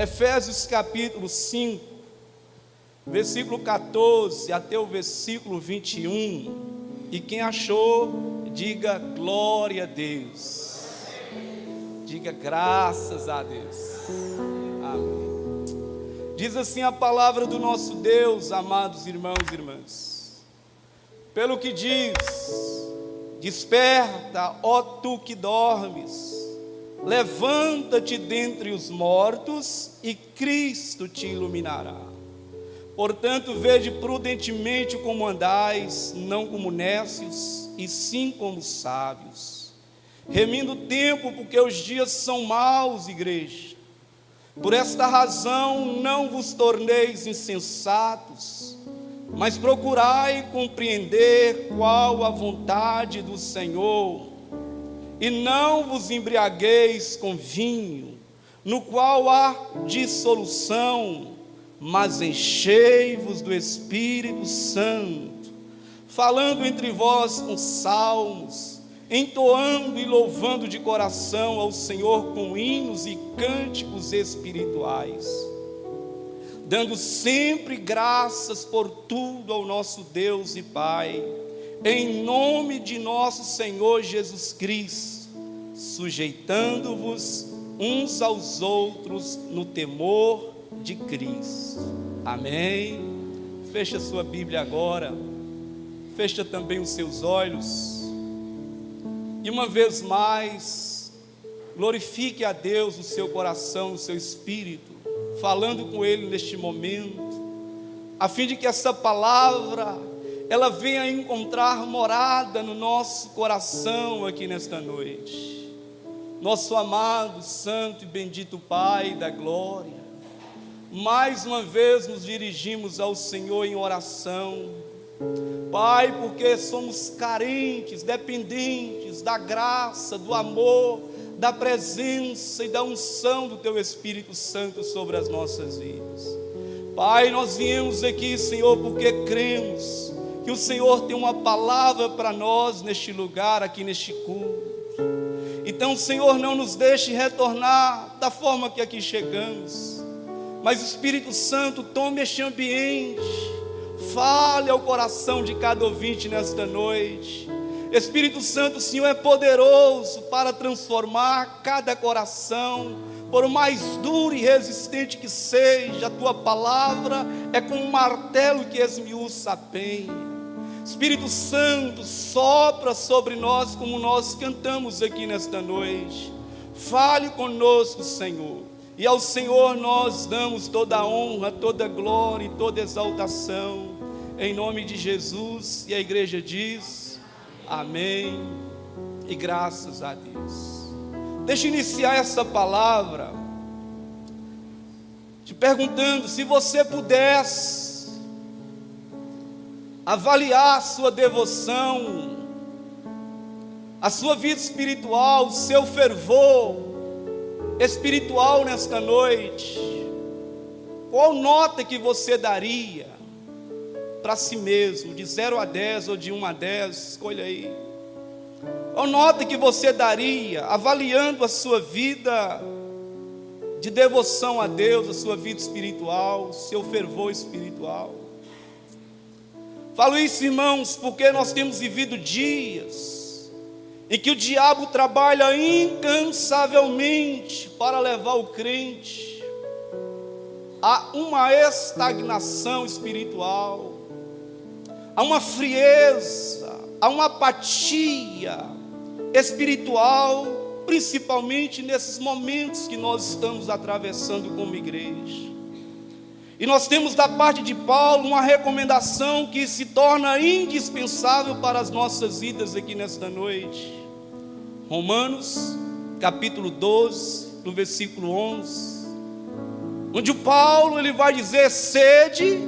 Efésios capítulo 5, versículo 14 até o versículo 21. E quem achou, diga glória a Deus. Diga graças a Deus. Amém. Diz assim a palavra do nosso Deus, amados irmãos e irmãs. Pelo que diz: desperta, ó tu que dormes, levanta-te dentre os mortos, e Cristo te iluminará. Portanto, vede prudentemente como andais, não como nécios, e sim como sábios, remindo o tempo, porque os dias são maus, igreja. Por esta razão não vos torneis insensatos, mas procurai compreender qual a vontade do Senhor. E não vos embriagueis com vinho, no qual há dissolução, mas enchei-vos do Espírito Santo, falando entre vós com salmos, entoando e louvando de coração ao Senhor com hinos e cânticos espirituais, dando sempre graças por tudo ao nosso Deus e Pai, em nome de nosso Senhor Jesus Cristo, sujeitando-vos uns aos outros no temor de Cristo. Amém. Fecha sua Bíblia agora, fecha também os seus olhos, e uma vez mais glorifique a Deus o seu coração, o seu espírito, falando com Ele neste momento, a fim de que essa palavra ela venha encontrar morada no nosso coração aqui nesta noite. Nosso amado, santo e bendito Pai da glória, mais uma vez nos dirigimos ao Senhor em oração, Pai, porque somos carentes, dependentes da graça, do amor, da presença e da unção do Teu Espírito Santo sobre as nossas vidas. Pai, nós viemos aqui, Senhor, porque cremos que o Senhor tem uma palavra para nós neste lugar, aqui neste culto. Então, Senhor, não nos deixe retornar da forma que aqui chegamos, mas o Espírito Santo tome este ambiente, fale ao coração de cada ouvinte nesta noite. Espírito Santo, o Senhor é poderoso para transformar cada coração, por mais duro e resistente que seja. A Tua palavra é como um martelo que esmiuça a penha. Espírito Santo, sopra sobre nós como nós cantamos aqui nesta noite. Fale conosco, Senhor. E ao Senhor nós damos toda a honra, toda a glória e toda a exaltação, em nome de Jesus. E a igreja diz: amém e graças a Deus. Deixa eu iniciar essa palavra te perguntando: se você pudesse avaliar a sua devoção, a sua vida espiritual, o seu fervor espiritual nesta noite, qual nota que você daria para si mesmo, de 0 a 10 ou de 1 a 10, escolha aí. Qual nota que você daria, avaliando a sua vida de devoção a Deus, a sua vida espiritual, o seu fervor espiritual? Falo isso, irmãos, porque nós temos vivido dias em que o diabo trabalha incansavelmente para levar o crente a uma estagnação espiritual, a uma frieza, a uma apatia espiritual, principalmente nesses momentos que nós estamos atravessando como igreja. E nós temos da parte de Paulo uma recomendação que se torna indispensável para as nossas vidas aqui nesta noite. Romanos, capítulo 12, no versículo 11, onde o Paulo ele vai dizer: sede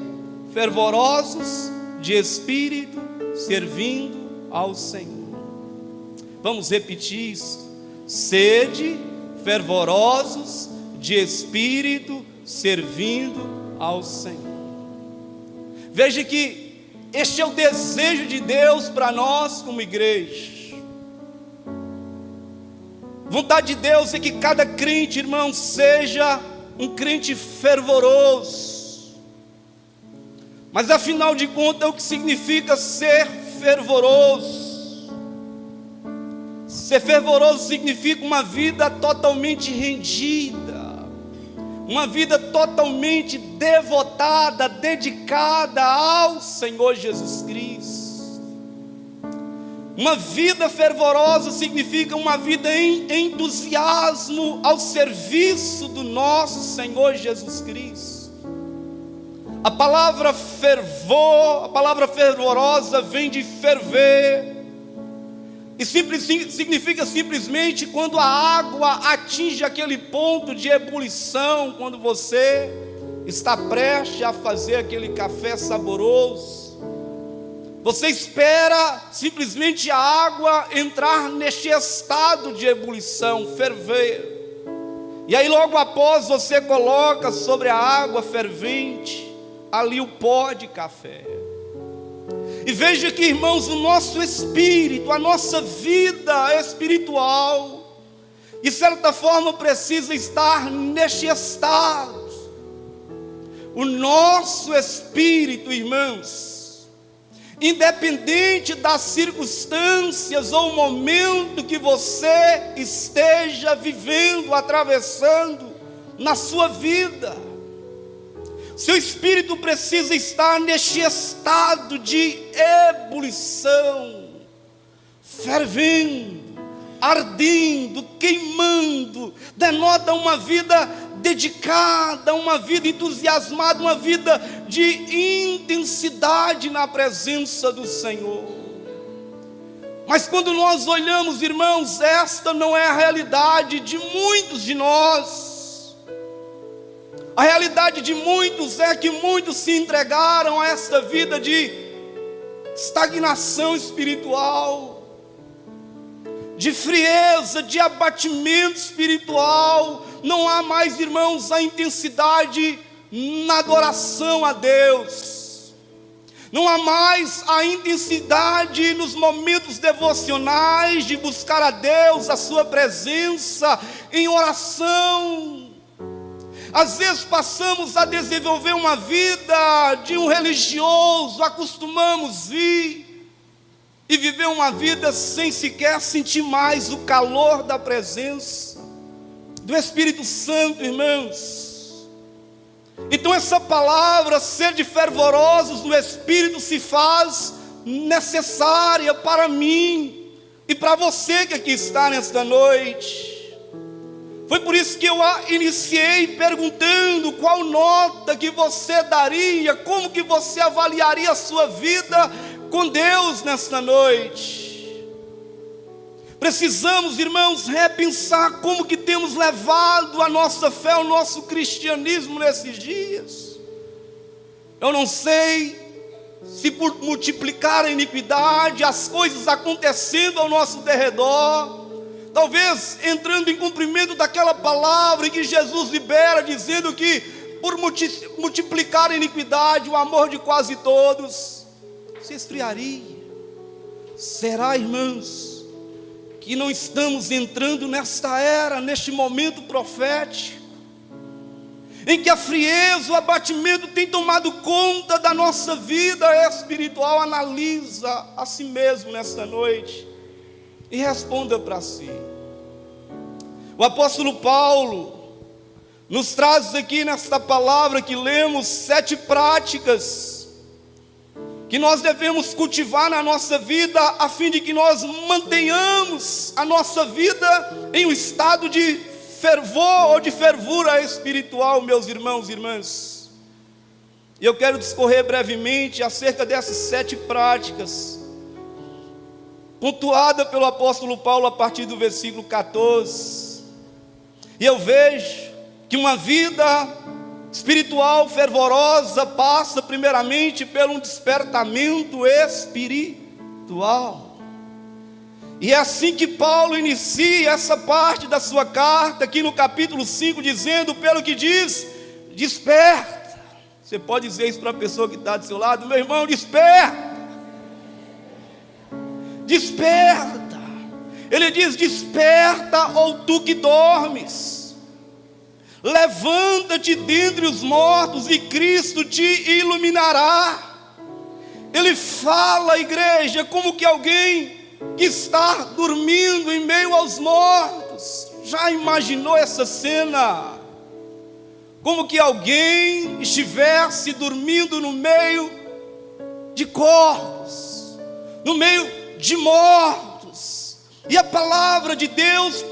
fervorosos de espírito, servindo ao Senhor. Vamos repetir isso: sede fervorosos de espírito, servindo ao Senhor. Veja que este é o desejo de Deus para nós como igreja. Vontade de Deus é que cada crente, irmão, seja um crente fervoroso. Mas afinal de contas, o que significa ser fervoroso? Ser fervoroso significa uma vida totalmente rendida, uma vida totalmente devotada, dedicada ao Senhor Jesus Cristo. Uma vida fervorosa significa uma vida em entusiasmo ao serviço do nosso Senhor Jesus Cristo. A palavra fervor, a palavra fervorosa vem de ferver, e significa simplesmente quando a água atinge aquele ponto de ebulição, quando você está prestes a fazer aquele café saboroso. Você espera simplesmente a água entrar neste estado de ebulição, ferver. E aí logo após você coloca sobre a água fervente ali o pó de café. E veja que, irmãos, o nosso espírito, a nossa vida espiritual, de certa forma precisa estar neste estado. O nosso espírito, irmãos, independente das circunstâncias ou momento que você esteja vivendo, atravessando na sua vida, seu espírito precisa estar neste estado de ebulição, fervendo, ardendo, queimando. Denota uma vida dedicada, uma vida entusiasmada, uma vida de intensidade na presença do Senhor. Mas quando nós olhamos, irmãos, esta não é a realidade de muitos de nós. A realidade de muitos é que muitos se entregaram a esta vida de estagnação espiritual, de frieza, de abatimento espiritual. Não há mais, irmãos, a intensidade na adoração a Deus. Não há mais a intensidade nos momentos devocionais de buscar a Deus, a sua presença em oração. Às vezes passamos a desenvolver uma vida de um religioso, acostumamos ir e viver uma vida sem sequer sentir mais o calor da presença do Espírito Santo, irmãos. Então essa palavra, ser de fervorosos no Espírito, se faz necessária para mim e para você que aqui está nesta noite. Foi por isso que eu iniciei perguntando qual nota que você daria, como que você avaliaria a sua vida com Deus nesta noite. Precisamos, irmãos, repensar como que temos levado a nossa fé, o nosso cristianismo nesses dias. Eu não sei se por multiplicar a iniquidade, as coisas acontecendo ao nosso derredor, talvez entrando em cumprimento daquela palavra que Jesus libera, dizendo que por multiplicar a iniquidade, o amor de quase todos se esfriaria. Será, irmãos, que não estamos entrando nesta era, neste momento profético, em que a frieza, o abatimento tem tomado conta da nossa vida espiritual? Analisa a si mesmo nesta noite e responda para si. O apóstolo Paulo nos traz aqui nesta palavra que lemos 7 práticas que nós devemos cultivar na nossa vida, a fim de que nós mantenhamos a nossa vida em um estado de fervor ou de fervura espiritual, meus irmãos e irmãs. E eu quero discorrer brevemente acerca dessas 7 práticas, pontuada pelo apóstolo Paulo a partir do versículo 14. E eu vejo que uma vida espiritual fervorosa passa primeiramente pelo despertamento espiritual. E é assim que Paulo inicia essa parte da sua carta, aqui no capítulo 5, dizendo, pelo que diz, desperta. Você pode dizer isso para a pessoa que está do seu lado: meu irmão, desperta. Desperta. Ele diz: desperta, ou tu que dormes, levanta-te dentre os mortos e Cristo te iluminará. Ele fala, igreja, como que alguém que está dormindo em meio aos mortos. Já imaginou essa cena? Como que alguém estivesse dormindo no meio de corpos, no meio de mortos. E a palavra de Deus,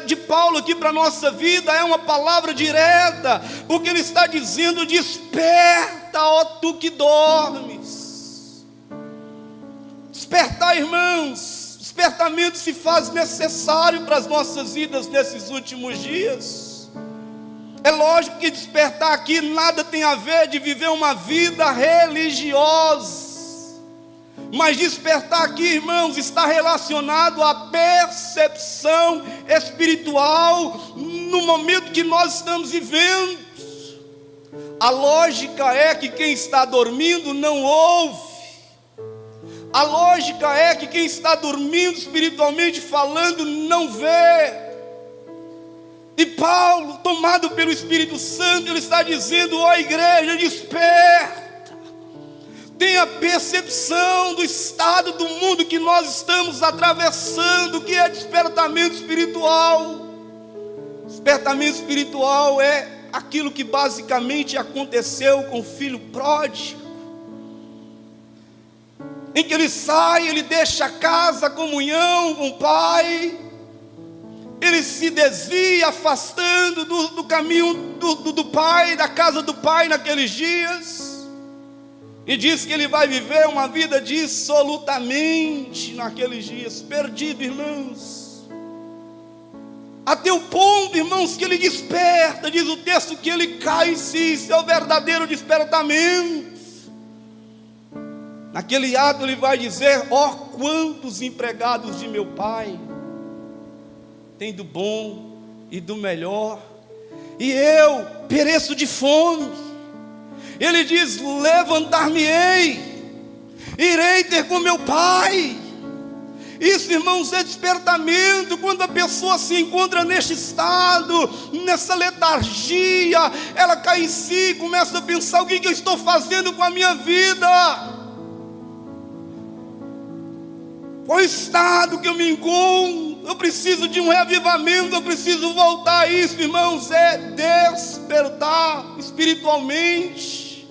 de Paulo aqui para a nossa vida, é uma palavra direta, porque ele está dizendo: desperta, ó tu que dormes. Despertar, irmãos, despertamento se faz necessário para as nossas vidas nesses últimos dias. É lógico que despertar aqui nada tem a ver de viver uma vida religiosa, mas despertar aqui, irmãos, está relacionado à percepção espiritual no momento que nós estamos vivendo. A lógica é que quem está dormindo não ouve. A lógica é que quem está dormindo espiritualmente falando não vê. E Paulo, tomado pelo Espírito Santo, ele está dizendo: ó igreja, desperta. Tenha percepção do estado do mundo que nós estamos atravessando, que é despertamento espiritual. Despertamento espiritual é aquilo que basicamente aconteceu com o filho pródigo, em que ele sai, ele deixa a casa, a comunhão com o pai, ele se desvia, afastando do caminho do pai, da casa do pai naqueles dias, e diz que ele vai viver uma vida dissolutamente naqueles dias, perdido, irmãos, até o ponto, irmãos, que ele desperta, diz o texto que ele cai em si, isso é o verdadeiro despertamento. Naquele ato ele vai dizer: ó, quantos empregados de meu pai tem do bom e do melhor, e eu pereço de fome. Ele diz: levantar-me-ei, irei ter com meu pai. Isso, irmãos, é despertamento. Quando a pessoa se encontra neste estado, nessa letargia, ela cai em si, começa a pensar: o que eu estou fazendo com a minha vida? Qual estado que eu me encontro? Eu preciso de um reavivamento, eu preciso voltar a isso, irmãos. É despertar espiritualmente,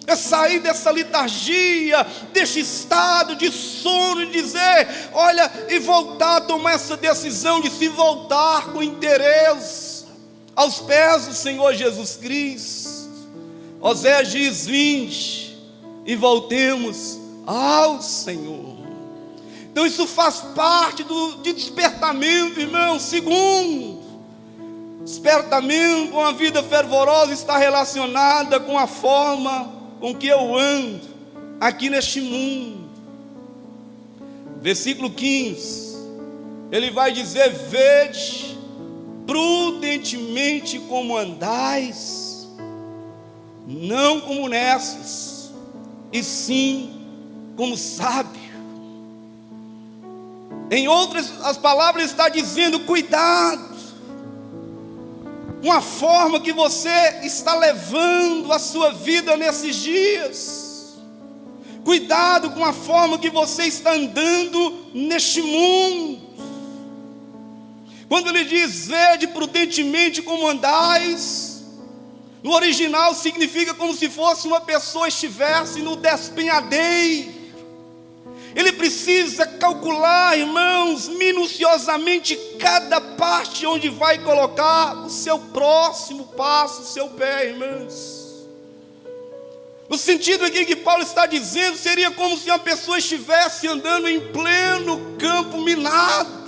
é sair dessa letargia, deste estado de sono, e dizer: olha, e voltar a tomar essa decisão de se voltar com interesse aos pés do Senhor Jesus Cristo. Oséias diz: vinde e voltemos ao Senhor. Então isso faz parte de despertamento, irmão. Segundo, despertamento com a vida fervorosa está relacionada com a forma com que eu ando aqui neste mundo. Versículo 15, ele vai dizer: vede prudentemente como andais, não como necios, e sim como sábios. Em outras as palavras está dizendo: cuidado com a forma que você está levando a sua vida nesses dias. Cuidado com a forma que você está andando neste mundo. Quando ele diz: vede prudentemente como andais, no original significa como se fosse uma pessoa estivesse no despenhadeiro. Ele precisa calcular, irmãos, minuciosamente cada parte onde vai colocar o seu próximo passo, o seu pé, irmãos. No sentido aqui que Paulo está dizendo, seria como se uma pessoa estivesse andando em pleno campo minado.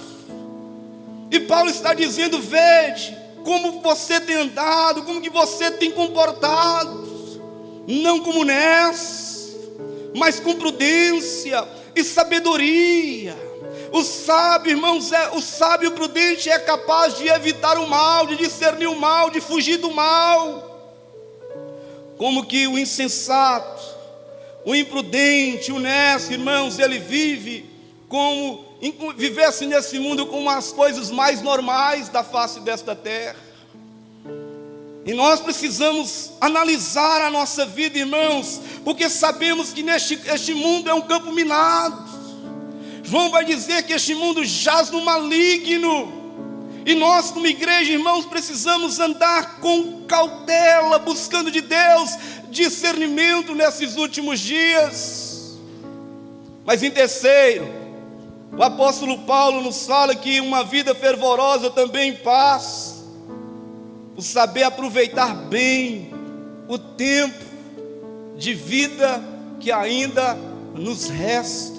E Paulo está dizendo: vede como você tem andado, como que você tem comportado, não como nessa, mas com prudência e sabedoria. O sábio, irmãos, o sábio prudente é capaz de evitar o mal, de discernir o mal, de fugir do mal. Como que o insensato, o imprudente, o necio, irmãos, ele vive como vivesse nesse mundo com as coisas mais normais da face desta terra. E nós precisamos analisar a nossa vida, irmãos, porque sabemos que este mundo é um campo minado. João vai dizer que este mundo jaz no maligno. E nós, como igreja, irmãos, precisamos andar com cautela, buscando de Deus discernimento nesses últimos dias. Mas em terceiro, o apóstolo Paulo nos fala que uma vida fervorosa também paz, o saber aproveitar bem o tempo de vida que ainda nos resta.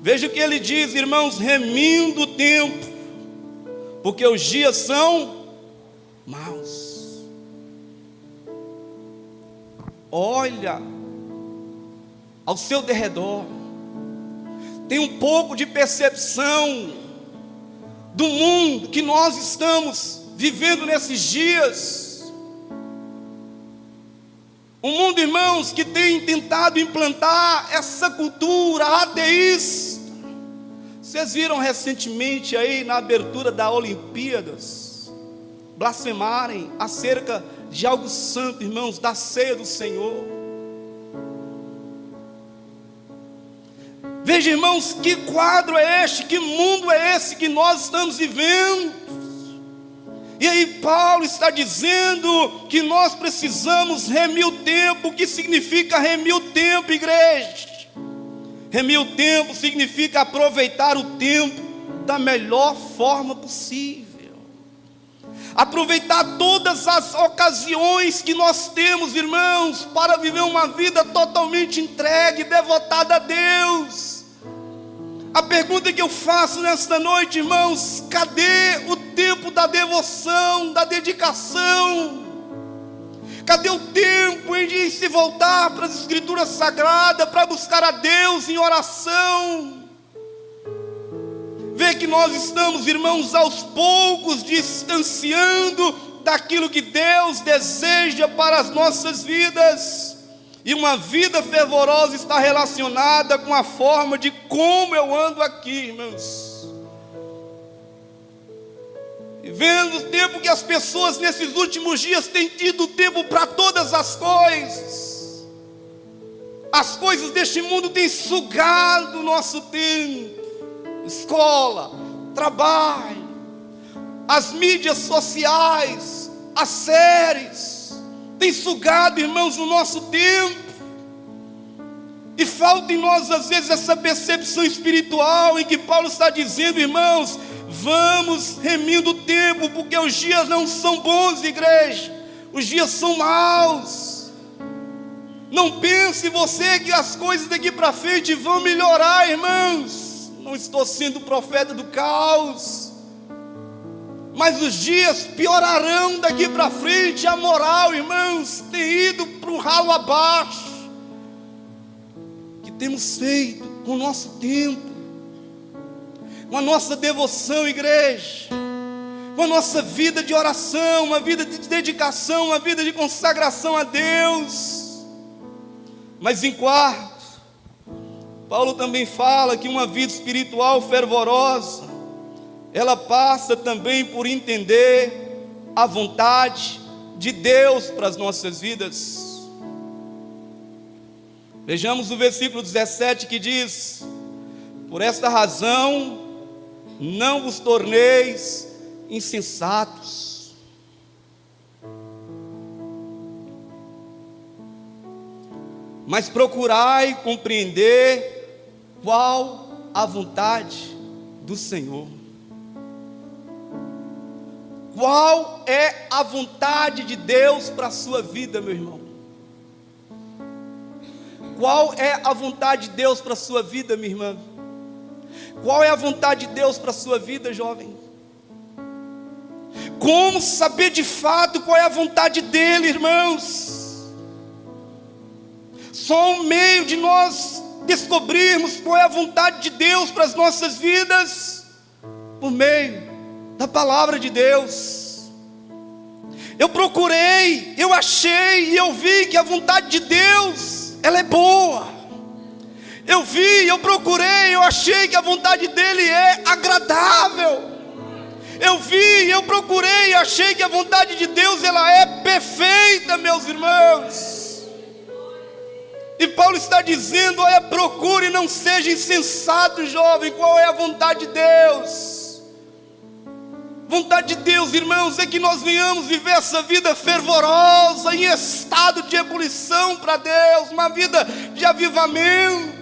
Veja o que ele diz, irmãos, remindo o tempo, porque os dias são maus. Olha ao seu derredor, tem um pouco de percepção do mundo que nós estamos vivendo nesses dias. Um mundo, irmãos, que tem tentado implantar essa cultura ateísta. Vocês viram recentemente aí na abertura da Olimpíadas blasfemarem acerca de algo santo, irmãos, da ceia do Senhor. Veja, irmãos, que quadro é este, que mundo é esse que nós estamos vivendo? E aí Paulo está dizendo que nós precisamos remir o tempo. O que significa remir o tempo, igreja? Remir o tempo significa aproveitar o tempo da melhor forma possível. Aproveitar todas as ocasiões que nós temos, irmãos, para viver uma vida totalmente entregue, devotada a Deus. A pergunta que eu faço nesta noite, irmãos, cadê o tempo da devoção, da dedicação? Cadê o tempo em se voltar para as Escrituras Sagradas, para buscar a Deus em oração? Vê que nós estamos, irmãos, aos poucos distanciando daquilo que Deus deseja para as nossas vidas. E uma vida fervorosa está relacionada com a forma de como eu ando aqui, irmãos. E vendo o tempo que as pessoas nesses últimos dias têm tido tempo para todas as coisas. As coisas deste mundo têm sugado o nosso tempo. Escola, trabalho, as mídias sociais, as séries, tem sugado, irmãos, o nosso tempo. E falta em nós às vezes essa percepção espiritual em que Paulo está dizendo, irmãos, vamos remindo o tempo, porque os dias não são bons, igreja, os dias são maus. Não pense você que as coisas daqui para frente vão melhorar, irmãos. Não estou sendo profeta do caos, mas os dias piorarão daqui para frente. A moral, irmãos, tem ido para o ralo abaixo. O que temos feito com o nosso tempo, com a nossa devoção, igreja, com a nossa vida de oração, uma vida de dedicação, uma vida de consagração a Deus. Mas em quarto, Paulo também fala que uma vida espiritual fervorosa, ela passa também por entender a vontade de Deus para as nossas vidas. Vejamos o versículo 17 que diz: por esta razão não vos torneis insensatos, mas procurai compreender qual a vontade do Senhor. Qual é a vontade de Deus para a sua vida, meu irmão? Qual é a vontade de Deus para a sua vida, minha irmã? Qual é a vontade de Deus para a sua vida, jovem? Como saber de fato qual é a vontade dEle, irmãos? Só um meio de nós descobrirmos qual é a vontade de Deus para as nossas vidas, por meio da palavra de Deus. Eu procurei, eu achei e eu vi que a vontade de Deus, ela é boa. Eu vi, eu procurei, eu achei que a vontade dEle é agradável. Eu vi, eu procurei, achei que a vontade de Deus ela é perfeita, meus irmãos. E Paulo está dizendo: olha, procure, não seja insensato, jovem. Qual é a vontade de Deus? Vontade de Deus, irmãos, é que nós venhamos viver essa vida fervorosa, em estado de ebulição para Deus, uma vida de avivamento.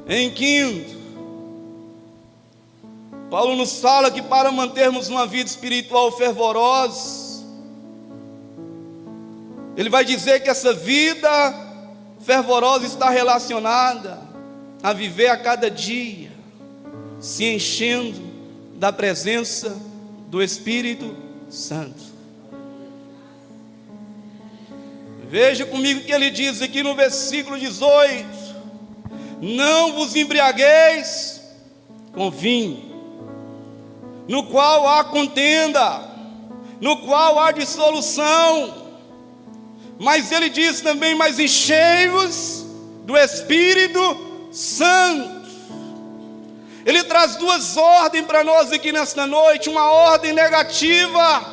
Em quinto, Paulo nos fala que para mantermos uma vida espiritual fervorosa, ele vai dizer que essa vida fervorosa está relacionada a viver a cada dia, se enchendo da presença do Espírito Santo. Veja comigo o que ele diz aqui no versículo 18: não vos embriagueis com vinho, no qual há contenda, no qual há dissolução. Mas ele diz também: mas enchei-vos do Espírito Santo. Ele traz duas ordens para nós aqui nesta noite: uma ordem negativa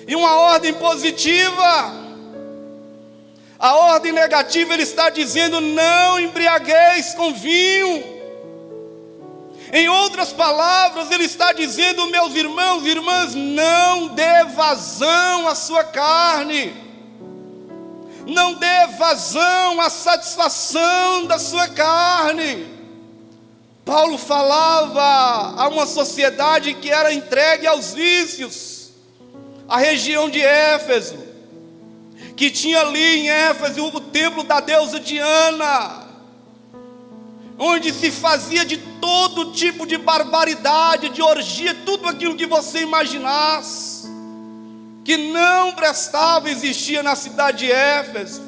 e uma ordem positiva. A ordem negativa, ele está dizendo: não embriagueis com vinho. Em outras palavras, ele está dizendo: meus irmãos e irmãs, não dê vazão à sua carne, não dê vazão à satisfação da sua carne. Paulo falava a uma sociedade que era entregue aos vícios, a região de Éfeso, que tinha ali em Éfeso o templo da deusa Diana, onde se fazia de todo tipo de barbaridade, de orgia, tudo aquilo que você imaginasse, que não prestava, existia na cidade de Éfeso.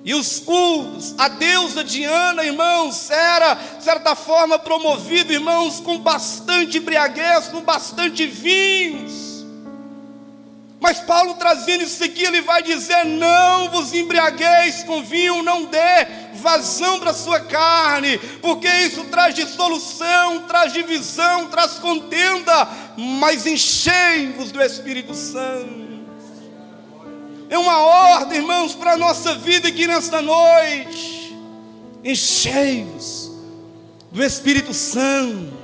E os cultos, a deusa Diana, irmãos, era, de certa forma, promovido, irmãos, com bastante embriaguez, com bastante vinhos. Mas Paulo, trazendo isso aqui, ele vai dizer: não vos embriagueis com vinho, não dê vazão para a sua carne, porque isso traz dissolução, traz divisão, traz contenda, mas enchei-vos do Espírito Santo. É uma ordem, irmãos, para a nossa vida aqui nesta noite: enchei-vos do Espírito Santo,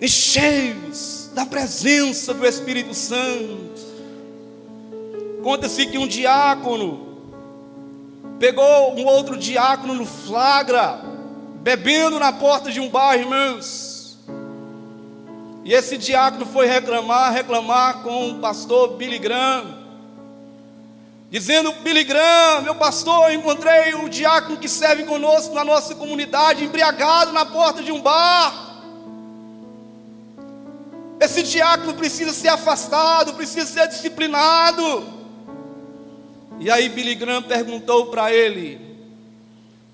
enchei-vos da presença do Espírito Santo. Conta-se que um diácono pegou um outro diácono no flagra, bebendo na porta de um bar, irmãos. E esse diácono foi reclamar com o pastor Billy Graham, dizendo: Billy Graham, meu pastor, eu encontrei um diácono que serve conosco na nossa comunidade, embriagado na porta de um bar. Esse diácono precisa ser afastado, precisa ser disciplinado. E aí Billy Graham perguntou para ele: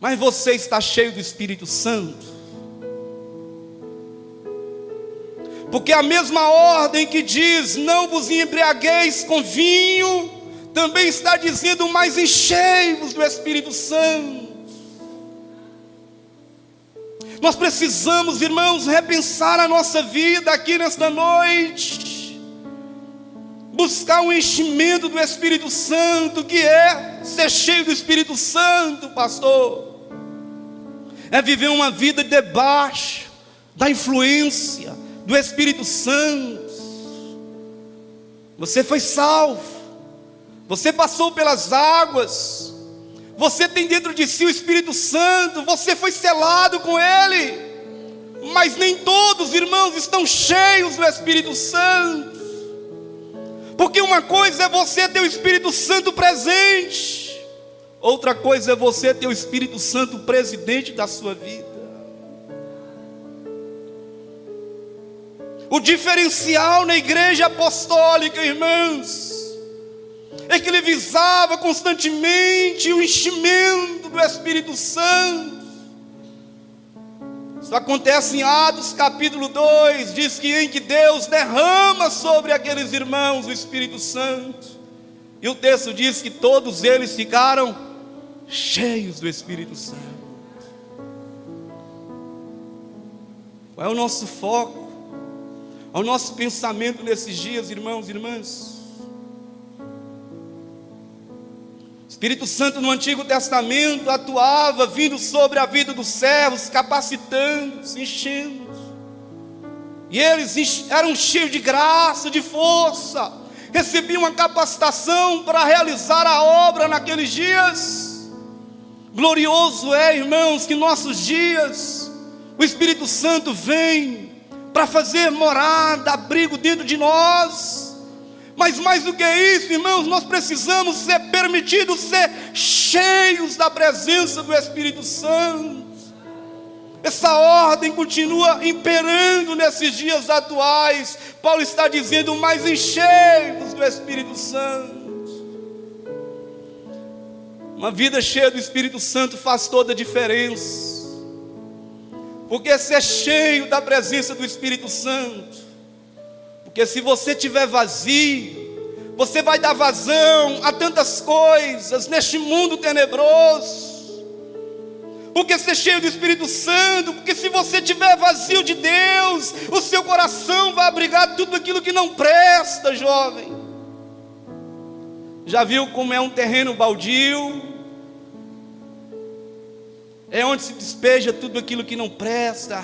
mas você está cheio do Espírito Santo? Porque a mesma ordem que diz: não vos embriagueis com vinho, também está dizendo: mas enchei-vos do Espírito Santo. Nós precisamos, irmãos, repensar a nossa vida aqui nesta noite, buscar um enchimento do Espírito Santo. Que é ser cheio do Espírito Santo, pastor? É viver uma vida debaixo da influência do Espírito Santo. Você foi salvo, você passou pelas águas, você tem dentro de si o Espírito Santo, você foi selado com Ele. Mas nem todos, irmãos, estão cheios do Espírito Santo. Porque uma coisa é você ter o Espírito Santo presente, outra coisa é você ter o Espírito Santo presidente da sua vida. O diferencial na igreja apostólica, irmãos, é que ele visava constantemente o enchimento do Espírito Santo. Isso acontece em Atos capítulo 2, diz que em que Deus derrama sobre aqueles irmãos o Espírito Santo. E o texto diz que todos eles ficaram cheios do Espírito Santo. Qual é o nosso foco? Qual é o nosso pensamento nesses dias, irmãos e irmãs? O Espírito Santo no Antigo Testamento atuava, vindo sobre a vida dos servos, capacitando, enchendo. E eles eram cheios de graça, de força, recebiam uma capacitação para realizar a obra naqueles dias. Glorioso é, irmãos, que nossos dias o Espírito Santo vem para fazer morada, abrigo dentro de nós. Mas mais do que isso, irmãos, nós precisamos ser permitidos ser cheios da presença do Espírito Santo. Essa ordem continua imperando nesses dias atuais. Paulo está dizendo: mais enchei-vos do Espírito Santo. Uma vida cheia do Espírito Santo faz toda a diferença. Porque ser cheio da presença do Espírito Santo, porque se você estiver vazio, você vai dar vazão a tantas coisas neste mundo tenebroso. Porque ser cheio do Espírito Santo, porque se você estiver vazio de Deus, o seu coração vai abrigar tudo aquilo que não presta, jovem. Já viu como é um terreno baldio? É onde se despeja tudo aquilo que não presta,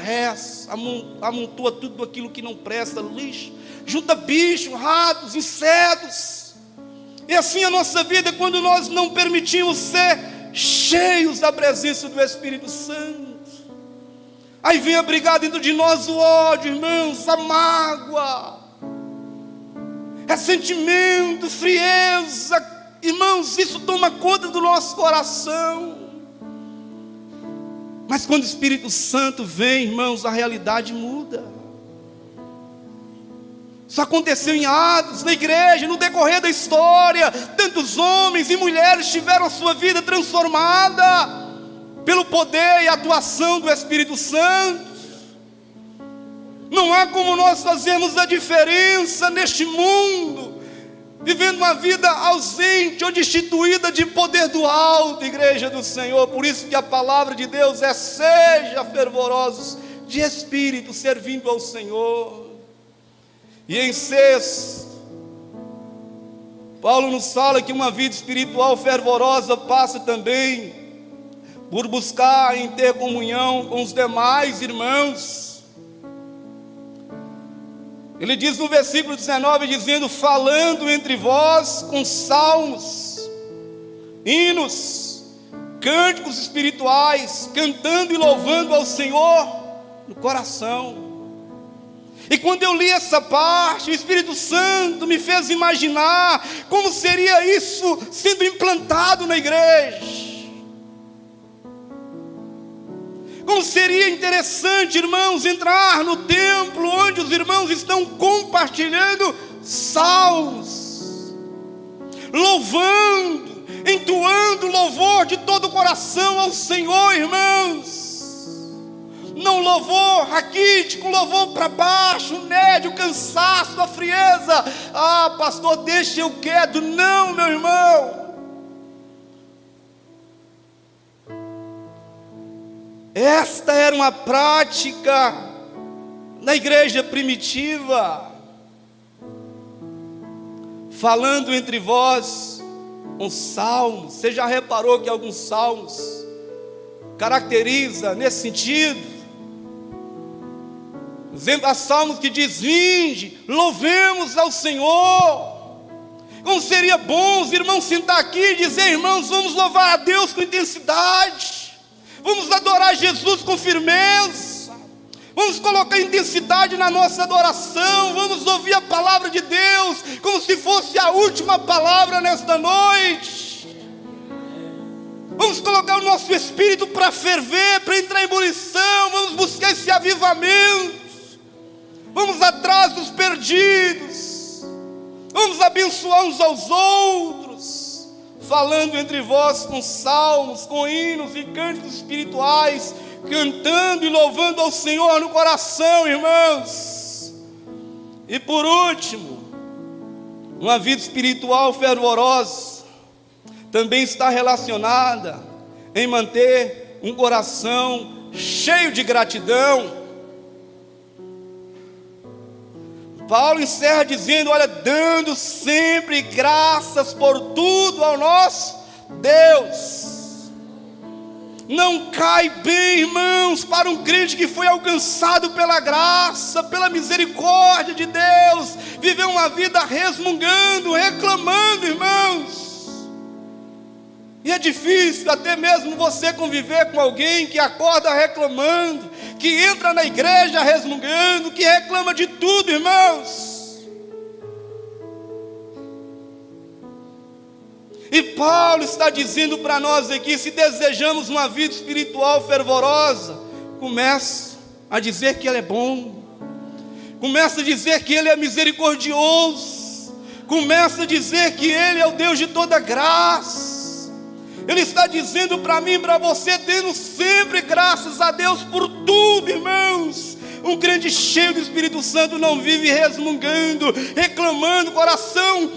amontoa tudo aquilo que não presta, lixo, junta bicho, ratos, insetos. E assim a nossa vida, quando nós não permitimos ser cheios da presença do Espírito Santo, aí vem abrigar dentro de nós o ódio, irmãos, a mágoa, ressentimento, frieza. Irmãos, isso toma conta do nosso coração. Mas quando o Espírito Santo vem, irmãos, a realidade muda. Isso aconteceu em Atos, na igreja, no decorrer da história. Tantos homens e mulheres tiveram a sua vida transformada pelo poder e atuação do Espírito Santo. Não há como nós fazermos a diferença neste mundo, vivendo uma vida ausente ou destituída de poder do alto, igreja do Senhor. Por isso que a palavra de Deus é: seja fervorosos de espírito, servindo ao Senhor. E em sexto, Paulo nos fala que uma vida espiritual fervorosa passa também por buscar em ter comunhão com os demais irmãos. Ele diz no versículo 19, dizendo: falando entre vós com salmos, hinos, cânticos espirituais, cantando e louvando ao Senhor no coração. E quando eu li essa parte, o Espírito Santo me fez imaginar como seria isso sendo implantado na igreja. Como seria interessante, irmãos, entrar no templo onde os irmãos estão compartilhando salmos, louvando, entoando louvor de todo o coração ao Senhor, irmãos. Não louvor raquítico, louvor para baixo, o médio, o cansaço, a frieza. Ah, pastor, deixa eu quieto. Não, meu irmão. Esta era uma prática na igreja primitiva. Falando entre vós com salmos. Você já reparou que alguns salmos caracteriza nesse sentido? Há salmos que diz: vinde, louvemos ao Senhor. Como seria bom os irmãos sentar aqui e dizer: irmãos, vamos louvar a Deus com intensidade, vamos adorar Jesus com firmeza, vamos colocar intensidade na nossa adoração, vamos ouvir a palavra de Deus como se fosse a última palavra nesta noite. Vamos colocar o nosso espírito para ferver, para entrar em ebulição. Vamos buscar esse avivamento. Vamos atrás dos perdidos. Vamos abençoar uns aos outros, falando entre vós com salmos, com hinos e cânticos espirituais, cantando e louvando ao Senhor no coração, irmãos. E por último, uma vida espiritual fervorosa também está relacionada em manter um coração cheio de gratidão. Paulo encerra dizendo: olha, dando sempre graças por tudo ao nosso Deus. Não cai bem, irmãos, para um crente que foi alcançado pela graça, pela misericórdia de Deus, viver uma vida resmungando, reclamando, irmãos. E é difícil até mesmo você conviver com alguém que acorda reclamando, que entra na igreja resmungando, que reclama de tudo, irmãos. E Paulo está dizendo para nós aqui: se desejamos uma vida espiritual fervorosa, comece a dizer que Ele é bom, comece a dizer que Ele é misericordioso, comece a dizer que Ele é o Deus de toda graça. Ele está dizendo para mim e para você: dando sempre graças a Deus por tudo, irmãos. Um crente cheio do Espírito Santo não vive resmungando, reclamando. O coração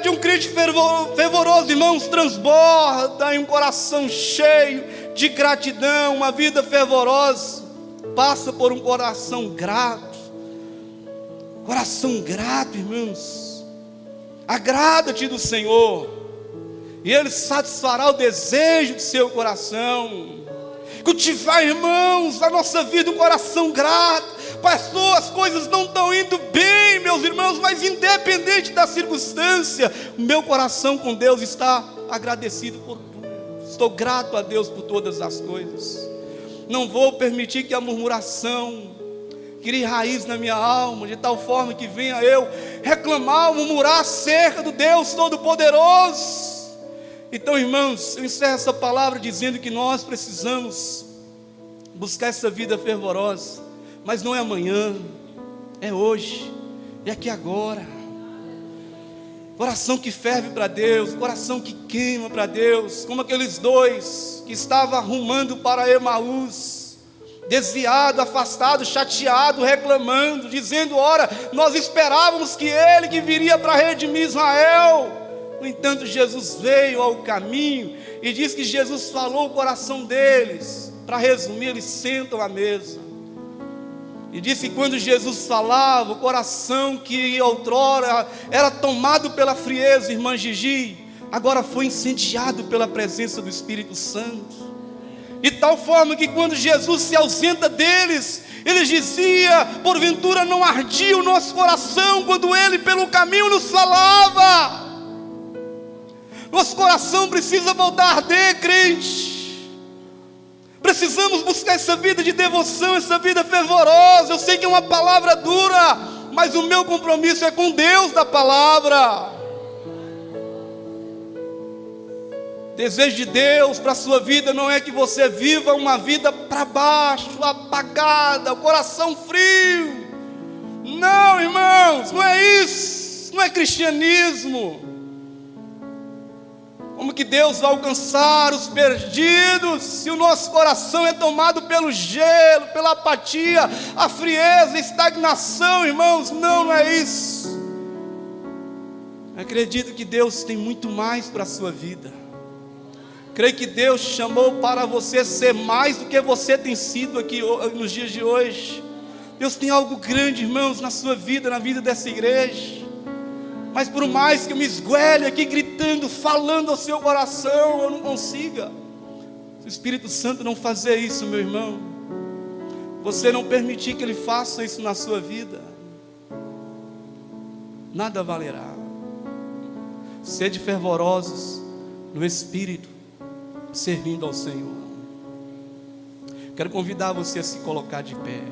de um crente fervoroso, irmãos, transborda em um coração cheio de gratidão. Uma vida fervorosa passa por um coração grato. Coração grato, irmãos. Agrada-te do Senhor, e Ele satisfará o desejo do seu coração. Cultivar, irmãos, a nossa vida um coração grato. Pastor, as coisas não estão indo bem, meus irmãos, mas independente da circunstância, o meu coração com Deus está agradecido por tudo. Estou grato a Deus por todas as coisas. Não vou permitir que a murmuração crie raiz na minha alma, de tal forma que venha eu reclamar, murmurar acerca do Deus Todo-Poderoso. Então, irmãos, eu encerro essa palavra dizendo que nós precisamos buscar essa vida fervorosa, mas não é amanhã, é hoje, é aqui agora. Coração que ferve para Deus, coração que queima para Deus, como aqueles dois que estavam rumando para Emaús, desviado, afastado, chateado, reclamando, dizendo: ora, nós esperávamos que Ele que viria para redimir Israel. No entanto, Jesus veio ao caminho e diz que Jesus falou o coração deles. Para resumir, eles sentam à mesa. E disse que quando Jesus falava, o coração que outrora era tomado pela frieza, irmã Gigi, agora foi incendiado pela presença do Espírito Santo. De tal forma que quando Jesus se ausenta deles, eles diziam: porventura não ardia o nosso coração quando Ele pelo caminho nos falava. Nosso coração precisa voltar a arder, crente. Precisamos buscar essa vida de devoção, essa vida fervorosa. Eu sei que é uma palavra dura, mas o meu compromisso é com Deus da palavra. Desejo de Deus para a sua vida não é que você viva uma vida para baixo, apagada, o coração frio. Não, irmãos, não é isso. Não é cristianismo. Como que Deus vai alcançar os perdidos se o nosso coração é tomado pelo gelo, pela apatia, a frieza, a estagnação, irmãos? Não, não é isso. Acredito que Deus tem muito mais para a sua vida. Creio que Deus te chamou para você ser mais do que você tem sido aqui nos dias de hoje. Deus tem algo grande, irmãos, na sua vida, na vida dessa igreja. Mas por mais que eu me esguele aqui gritando, falando ao seu coração, eu não consiga. Se o Espírito Santo não fazer isso, meu irmão, você não permitir que Ele faça isso na sua vida, nada valerá. Sede fervorosos no Espírito, servindo ao Senhor. Quero convidar você a se colocar de pé.